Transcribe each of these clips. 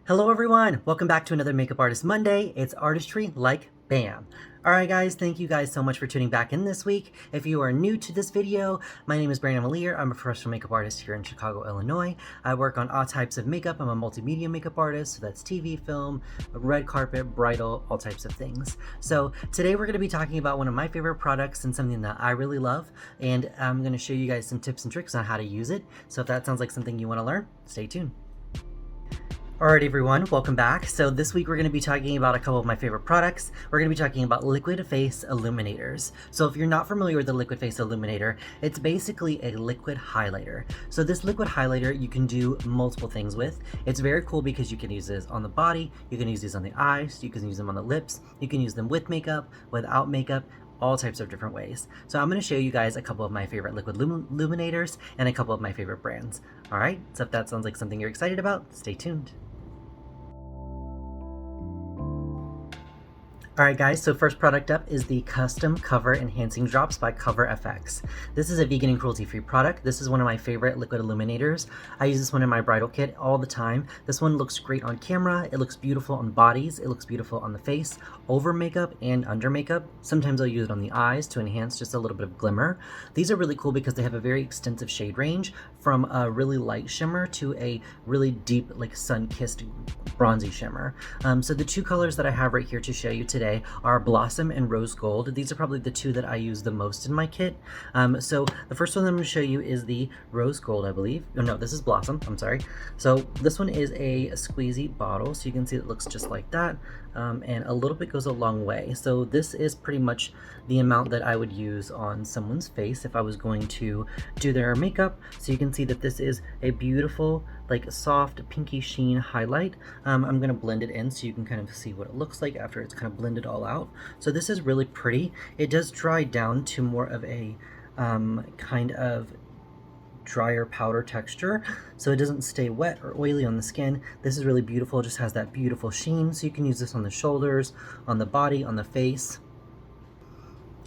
Hello everyone! Welcome back to another Makeup Artist Monday. It's Artistry Like Bam! Alright guys, thank you guys so much for tuning back in this week. If you are new to this video, my name is Brandon Malier. I'm a professional makeup artist here in Chicago, Illinois. I work on all types of makeup. I'm a multimedia makeup artist, so that's TV, film, red carpet, bridal, all types of things. So today we're going to be talking about one of my favorite products and something that I really love, and I'm going to show you guys some tips and tricks on how to use it. So if that sounds like something you want to learn, stay tuned. Alright everyone, welcome back. So this week we're going to be talking about a couple of my favorite products. We're going to be talking about liquid face illuminators. So if you're not familiar with the liquid face illuminator, it's basically a liquid highlighter. So this liquid highlighter you can do multiple things with. It's very cool because you can use this on the body, you can use these on the eyes, you can use them on the lips, you can use them with makeup, without makeup, all types of different ways. So I'm going to show you guys a couple of my favorite liquid illuminators and a couple of my favorite brands. Alright, so if that sounds like something you're excited about, stay tuned. Alright guys, so first product up is the Custom Cover Enhancing Drops by CoverFX. This is a vegan and cruelty-free product. This is one of my favorite liquid illuminators. I use this one in my bridal kit all the time. This one looks great on camera, it looks beautiful on bodies, it looks beautiful on the face, over makeup and under makeup. Sometimes I'll use it on the eyes to enhance just a little bit of glimmer. These are really cool because they have a very extensive shade range, from a really light shimmer to a really deep, like sun-kissed bronzy shimmer. So the two colors that I have right here to show you today are Blossom and Rose Gold. These are probably the two that I use the most in my kit. So the first one I'm going to show you is the Rose Gold, I believe. Oh, no, this is Blossom. I'm sorry. So this one is a squeezy bottle, so you can see it looks just like that. And a little bit goes a long way. So this is pretty much the amount that I would use on someone's face if I was going to do their makeup. So you can see that this is a beautiful, like soft pinky sheen highlight. I'm gonna blend it in so you can kind of see what it looks like after it's kind of blended all out. So this is really pretty. It does dry down to more of a kind of drier powder texture, so it doesn't stay wet or oily on the skin. This is really beautiful. It just has that beautiful sheen, so you can use this on the shoulders, on the body, on the face.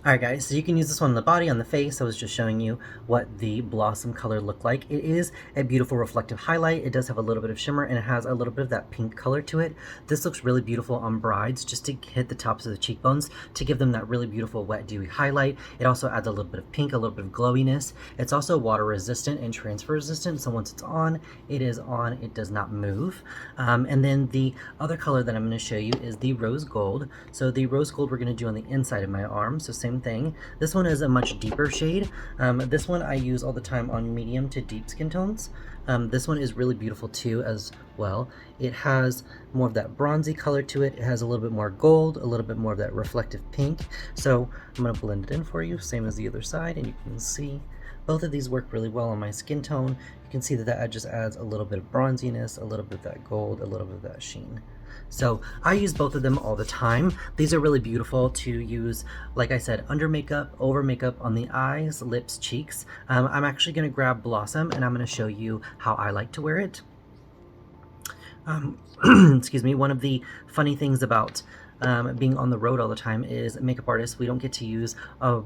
Alright guys, so you can use this one on the body, on the face. I was just showing you what the Blossom color looked like. It is a beautiful reflective highlight. It does have a little bit of shimmer and it has a little bit of that pink color to it. This looks really beautiful on brides, just to hit the tops of the cheekbones to give them that really beautiful wet dewy highlight. It also adds a little bit of pink, a little bit of glowiness. It's also water resistant and transfer resistant, so once it's on, it is on, it does not move. And then the other color that I'm going to show you is the Rose Gold. So the Rose Gold we're going to do on the inside of my arm, so same thing. This one is a much deeper shade. This one I use all the time on medium to deep skin tones. This one is really beautiful too as well. It has more of that bronzy color to it. It has a little bit more gold, a little bit more of that reflective pink. So I'm going to blend it in for you, same as the other side, and you can see both of these work really well on my skin tone. You can see that that just adds a little bit of bronziness, a little bit of that gold, a little bit of that sheen. So I use both of them all the time. These are really beautiful to use, like I said, under makeup, over makeup, on the eyes, lips, cheeks. I'm actually going to grab Blossom and I'm going to show you how I like to wear it. Excuse me, one of the funny things about being on the road all the time is makeup artists, we don't get to use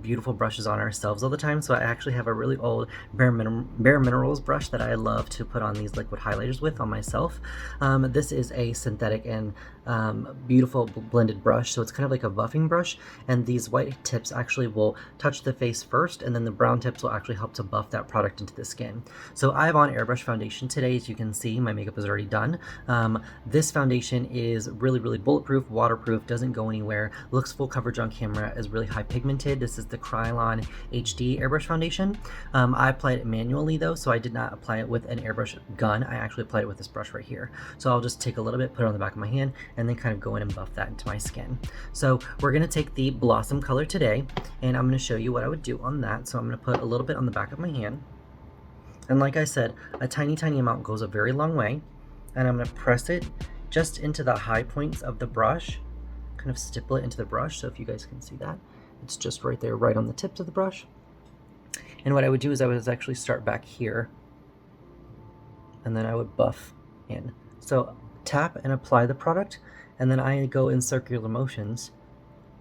beautiful brushes on ourselves all the time. So I actually have a really old Bare Minerals brush that I love to put on these liquid highlighters with on myself. This is a synthetic and beautiful blended brush, so it's kind of like a buffing brush, and these white tips actually will touch the face first, and then the brown tips will actually help to buff that product into the skin. So I have on airbrush foundation today. As you can see, my makeup is already done. This foundation is really bulletproof, waterproof, doesn't go anywhere, looks full coverage on camera, is really high pigmented. This is the Krylon HD airbrush foundation. I applied it manually though, so I did not apply it with an airbrush gun. I actually applied it with this brush right here. So I'll just take a little bit, put it on the back of my hand, and then kind of go in and buff that into my skin. So we're going to take the Blossom color today, and I'm going to show you what I would do on that. So I'm going to put a little bit on the back of my hand, and like I said, a tiny amount goes a very long way, and I'm going to press it just into the high points of the brush, kind of stipple it into the brush. So if you guys can see that, it's just right there, right on the tips of the brush. And what I would do is I would actually start back here, and then I would buff in. So tap and apply the product, and then I go in circular motions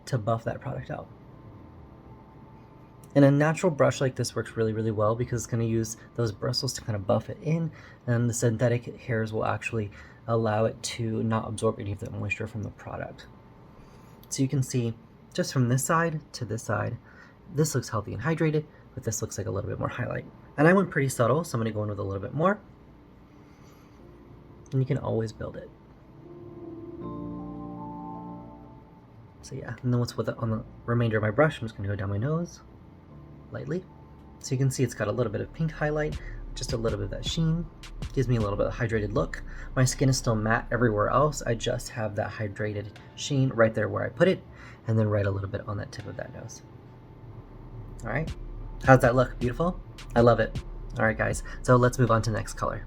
to buff that product out. And a natural brush like this works really well because it's going to use those bristles to kind of buff it in, and the synthetic hairs will actually allow it to not absorb any of the moisture from the product. So you can see just from this side to this side, this looks healthy and hydrated, but this looks like a little bit more highlight. And I went pretty subtle, so I'm gonna go in with a little bit more. And you can always build it. So yeah, and then what's with it on the remainder of my brush, I'm just gonna go down my nose, lightly. So you can see it's got a little bit of pink highlight, just a little bit of that sheen, gives me a little bit of a hydrated look. My skin is still matte everywhere else, I just have that hydrated sheen right there where I put it, and then right a little bit on that tip of that nose. All right, how's that look? Beautiful? I love it. All right guys, so let's move on to the next color.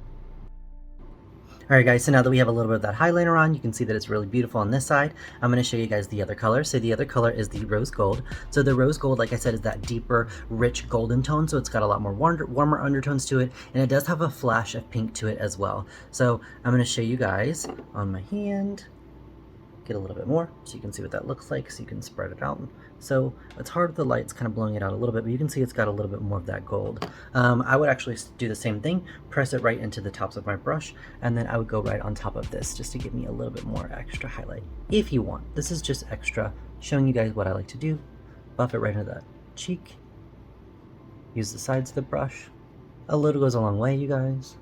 All right guys, so now that we have a little bit of that highlighter on, you can see that it's really beautiful on this side. I'm gonna show you guys the other color. So the other color is the rose gold. So the rose gold, like I said, is that deeper, rich golden tone. So it's got a lot more warmer undertones to it, and it does have a flash of pink to it as well. So I'm gonna show you guys on my hand, get a little bit more so you can see what that looks like, so you can spread it out. So it's hard with the light, it's kind of blowing it out a little bit, but you can see it's got a little bit more of that gold. I would actually do the same thing, press it right into the tops of my brush, and then I would go right on top of this just to give me a little bit more extra highlight. If you want, this is just extra, showing you guys what I like to do. Buff it right into the cheek, use the sides of the brush. A little goes a long way, you guys.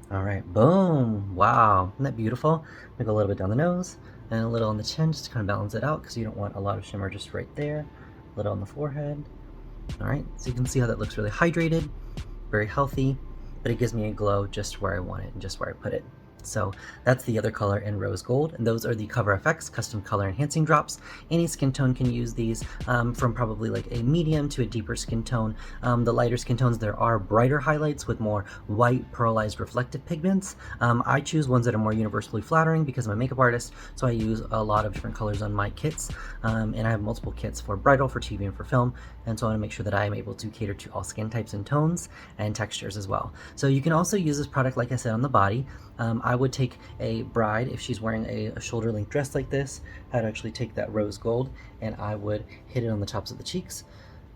All right, boom, wow, isn't that beautiful? Make a little bit down the nose and a little on the chin just to kind of balance it out because you don't want a lot of shimmer just right there. A little on the forehead. All right, so you can see how that looks really hydrated, very healthy, but it gives me a glow just where I want it and just where I put it. So that's the other color in rose gold, and those are the Cover FX custom color enhancing drops. Any skin tone can use these, from probably like a medium to a deeper skin tone. The lighter skin tones, there are brighter highlights with more white pearlized reflective pigments. I choose ones that are more universally flattering because I'm a makeup artist, so I use a lot of different colors on my kits, and I have multiple kits for bridal, for TV, and for film, and so I want to make sure that I am able to cater to all skin types and tones and textures as well. So you can also use this product, like I said, on the body. I would take a bride, if she's wearing a shoulder length dress like this, I'd actually take that rose gold and I would hit it on the tops of the cheeks,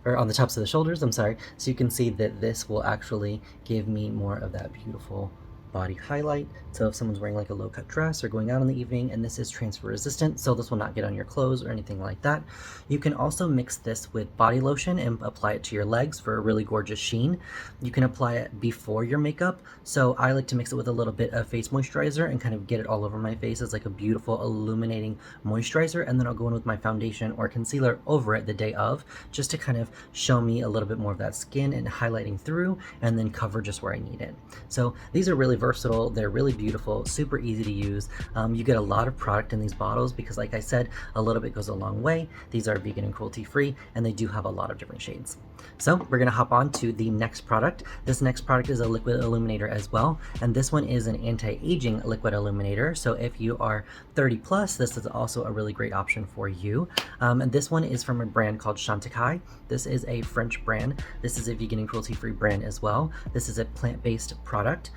or on the tops of the shoulders, I'm sorry, so you can see that this will actually give me more of that beautiful body highlight. So if someone's wearing like a low cut dress or going out in the evening, and this is transfer resistant, so this will not get on your clothes or anything like that. You can also mix this with body lotion and apply it to your legs for a really gorgeous sheen. You can apply it before your makeup, so I like to mix it with a little bit of face moisturizer and kind of get it all over my face as like a beautiful illuminating moisturizer, and then I'll go in with my foundation or concealer over it the day of, just to kind of show me a little bit more of that skin and highlighting through, and then cover just where I need it. So these are really versatile, they're really beautiful, super easy to use. You get a lot of product in these bottles because, like I said, a little bit goes a long way. These are vegan and cruelty free, and they do have a lot of different shades. So we're gonna hop on to the next product. This next product is a liquid illuminator as well, and this one is an anti-aging liquid illuminator. So if you are 30 plus, this is also a really great option for you. And this one is from a brand called Chantecaille. This is a French brand. This is a vegan and cruelty-free brand as well. This is a plant-based product.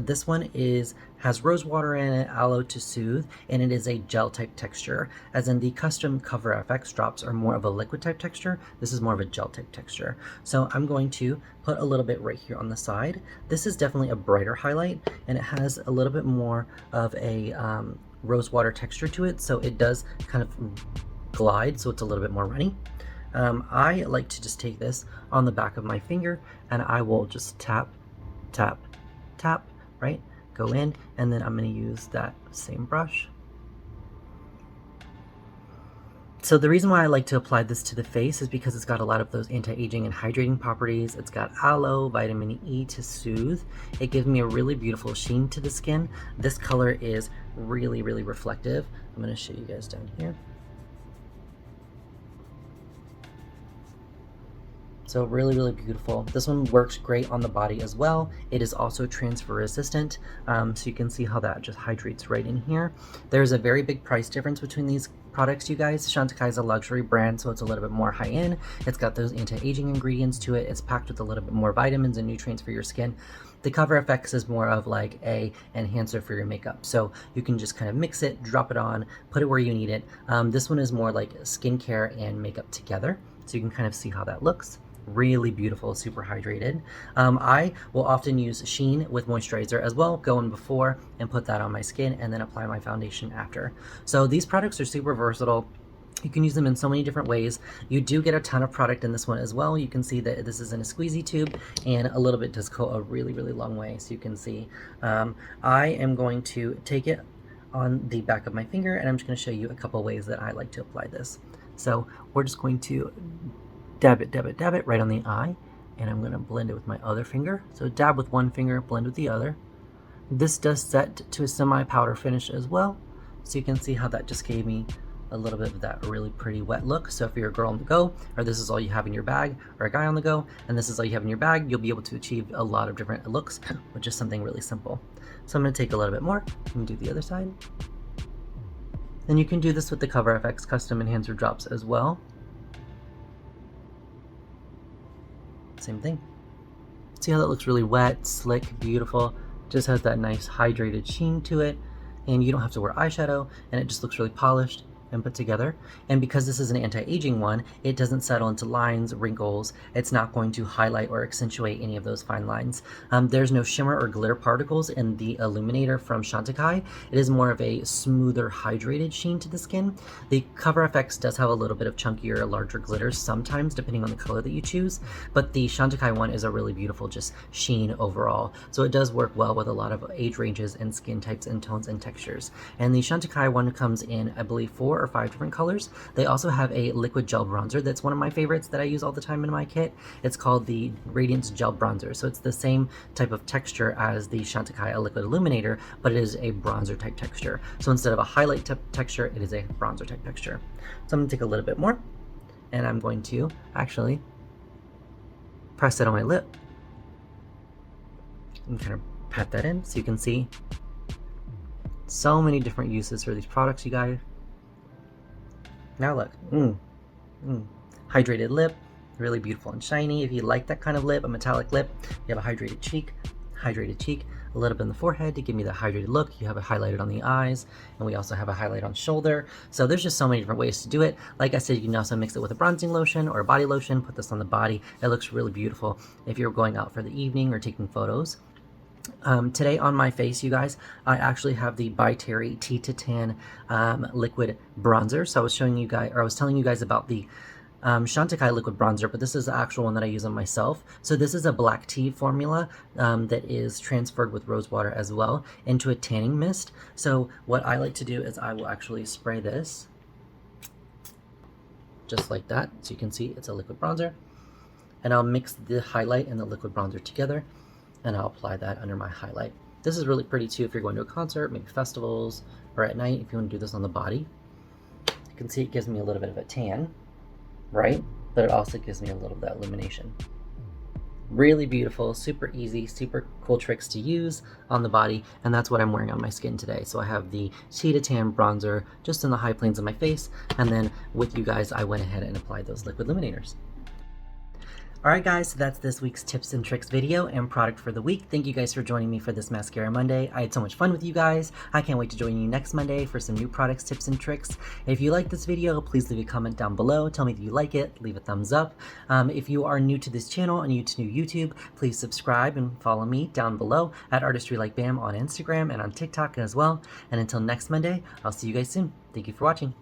This one has rose water in it, aloe to soothe, and it is a gel type texture. As in the custom Cover FX drops are more of a liquid type texture, this is more of a gel type texture. So I'm going to put a little bit right here on the side. This is definitely a brighter highlight, and it has a little bit more of a rose water texture to it, so it does kind of glide, so it's a little bit more runny. I like to just take this on the back of my finger, and I will just tap, tap, tap, right? Go in, and then I'm going to use that same brush. So the reason why I like to apply this to the face is because it's got a lot of those anti-aging and hydrating properties. It's got aloe, vitamin E to soothe. It gives me a really beautiful sheen to the skin. This color is really, really reflective. I'm going to show you guys down here. So really, really beautiful. This one works great on the body as well. It is also transfer resistant, so you can see how that just hydrates right in here. There's a very big price difference between these products, you guys. Chantecaille is a luxury brand, so it's a little bit more high-end. It's got those anti-aging ingredients to it. It's packed with a little bit more vitamins and nutrients for your skin. The Cover FX is more of like a enhancer for your makeup, so you can just kind of mix it, drop it on, put it where you need it. This one is more like skincare and makeup together, so you can kind of see how that looks. Really beautiful, super hydrated. I will often use Sheen with moisturizer as well, go in before and put that on my skin and then apply my foundation after. So these products are super versatile. You can use them in so many different ways. You do get a ton of product in this one as well. You can see that this is in a squeezy tube, and a little bit does go a really, really long way. So you can see, I am going to take it on the back of my finger, and I'm just going to show you a couple ways that I like to apply this. So we're just going to dab it right on the eye, and I'm going to blend it with my other finger. So dab with one finger, blend with the other. This does set to a semi-powder finish as well. So you can see how that just gave me a little bit of that really pretty wet look. So if you're a girl on the go, or this is all you have in your bag, or a guy on the go, and this is all you have in your bag, you'll be able to achieve a lot of different looks with just something really simple. So I'm going to take a little bit more and do the other side. And you can do this with the Cover FX Custom Enhancer Drops as well. Same thing. See how that looks really wet, slick, beautiful. Just has that nice hydrated sheen to it, and you don't have to wear eyeshadow, and it just looks really polished and put together. And because this is an anti-aging one, it doesn't settle into lines, wrinkles. It's not going to highlight or accentuate any of those fine lines. There's no shimmer or glitter particles in the Illuminator from Chantecaille. It is more of a smoother, hydrated sheen to the skin. The Cover FX does have a little bit of chunkier, larger glitters sometimes, depending on the color that you choose, but the Chantecaille one is a really beautiful just sheen overall. So it does work well with a lot of age ranges and skin types and tones and textures. And the Chantecaille one comes in, I believe, 4 or 5 different colors. They also have a liquid gel bronzer that's one of my favorites that I use all the time in my kit. It's called the Radiance Gel Bronzer. So it's the same type of texture as the Chantecaille Liquid Illuminator, but it is a bronzer type texture. So instead of a highlight type texture, it is a bronzer type texture. So I'm going to take a little bit more, and I'm going to actually press it on my lip and kind of pat that in so you can see so many different uses for these products, you guys. Now look, hydrated lip, really beautiful and shiny. If you like that kind of lip, a metallic lip, you have a hydrated cheek, a little bit in the forehead to give me the hydrated look. You have it highlighted on the eyes, and we also have a highlight on shoulder. So there's just so many different ways to do it. Like I said, you can also mix it with a bronzing lotion or a body lotion, put this on the body. It looks really beautiful if you're going out for the evening or taking photos. Today on my face, you guys, I actually have the By Terry Tea to Tan liquid bronzer. So I was showing you guys, or I was telling you guys about the Chantecaille liquid bronzer, but this is the actual one that I use on myself. So this is a black tea formula that is transferred with rose water as well into a tanning mist. So what I like to do is I will actually spray this just like that. So you can see it's a liquid bronzer, and I'll mix the highlight and the liquid bronzer together, and I'll apply that under my highlight. This is really pretty too if you're going to a concert, maybe festivals, or at night if you want to do this on the body. You can see it gives me a little bit of a tan, right? But it also gives me a little of that illumination. Really beautiful, super easy, super cool tricks to use on the body, and that's what I'm wearing on my skin today. So I have the Tea to Tan bronzer just in the high planes of my face, and then with you guys, I went ahead and applied those liquid illuminators. Alright guys, so that's this week's tips and tricks video and product for the week. Thank you guys for joining me for this Mascara Monday. I had so much fun with you guys. I can't wait to join you next Monday for some new products, tips, and tricks. If you like this video, please leave a comment down below. Tell me if you like it. Leave a thumbs up. If you are new to this channel and new to YouTube, please subscribe and follow me down below at Artistry Like Bam on Instagram and on TikTok as well. And until next Monday, I'll see you guys soon. Thank you for watching.